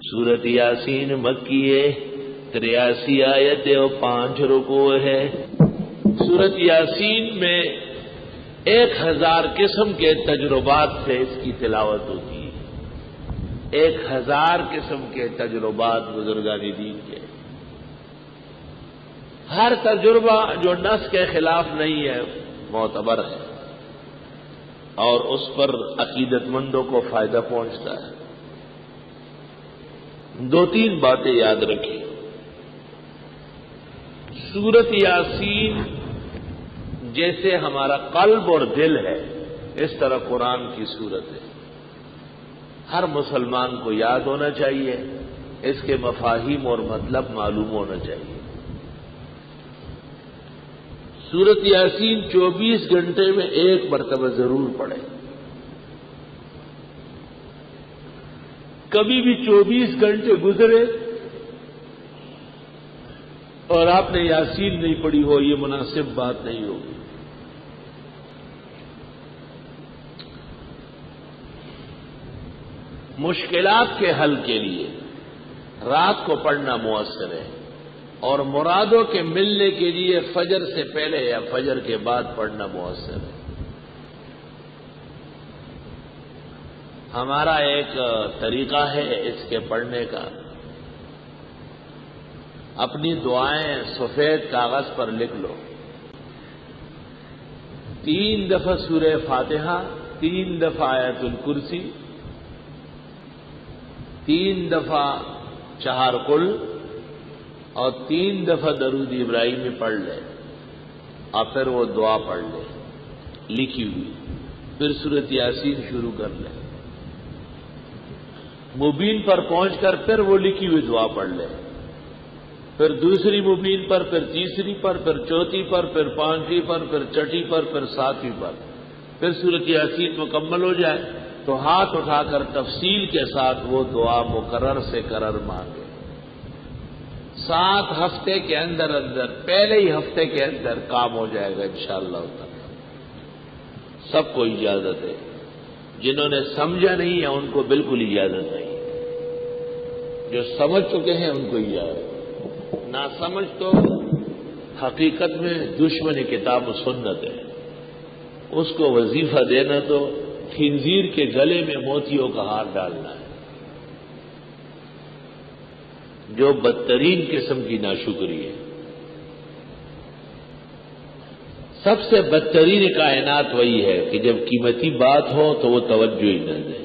سورت یاسین مکی ہے، 83 آیتیں اور 5 رکوع ہے۔ سورت یاسین میں 1000 قسم کے تجربات سے اس کی تلاوت ہوتی ہے۔ 1000 قسم کے تجربات بزرگان دین کے، ہر تجربہ جو نص کے خلاف نہیں ہے معتبر ہے اور اس پر عقیدت مندوں کو فائدہ پہنچتا ہے۔ 2-3 باتیں یاد رکھیں۔ سورت یاسین جیسے ہمارا قلب اور دل ہے، اس طرح قرآن کی سورت ہے۔ ہر مسلمان کو یاد ہونا چاہیے، اس کے مفاہیم اور مطلب معلوم ہونا چاہیے۔ سورت یاسین 24 گھنٹے میں ایک مرتبہ ضرور پڑھیں۔ کبھی بھی 24 گھنٹے گزرے اور آپ نے یاسین نہیں پڑھی ہو، یہ مناسب بات نہیں ہوگی۔ مشکلات کے حل کے لیے رات کو پڑھنا مؤثر ہے، اور مرادوں کے ملنے کے لیے فجر سے پہلے یا فجر کے بعد پڑھنا مؤثر ہے۔ ہمارا ایک طریقہ ہے اس کے پڑھنے کا، اپنی دعائیں سفید کاغذ پر لکھ لو۔ 3 دفعہ سورہ فاتحہ، 3 دفعہ آیت الکرسی، 3 دفعہ 4 قل اور 3 دفعہ درود ابراہیمی پڑھ لے، اور پھر وہ دعا پڑھ لے لکھی ہوئی، پھر سورت یاسین شروع کر لے۔ مبین پر پہنچ کر پھر وہ لکھی ہوئی دعا پڑھ لے، پھر دوسری مبین پر، پھر تیسری پر، پھر چوتھی پر، پھر 5ویں پر، پھر 6ٹھی پر، پھر 7ویں پر، پھر سورت یاسین مکمل ہو جائے تو ہاتھ اٹھا کر تفصیل کے ساتھ وہ دعا مقرر سے قرر مانگے۔ 7 ہفتے کے اندر پہلے ہی ہفتے کے اندر کام ہو جائے گا انشاءاللہ تعالی۔ سب کو اجازت ہے، جنہوں نے سمجھا نہیں ہے ان کو بالکل اجازت نہیں، جو سمجھ چکے ہیں ان کو اجازت، نہ سمجھ تو حقیقت میں دشمن کتاب و سنت ہے، اس کو وظیفہ دینا تو خنزیر کے گلے میں موتیوں کا ہار ڈالنا ہے، جو بدترین قسم کی ناشکری ہے۔ سب سے بدترین کائنات وہی ہے کہ جب قیمتی بات ہو تو وہ توجہ ہی نہ دے۔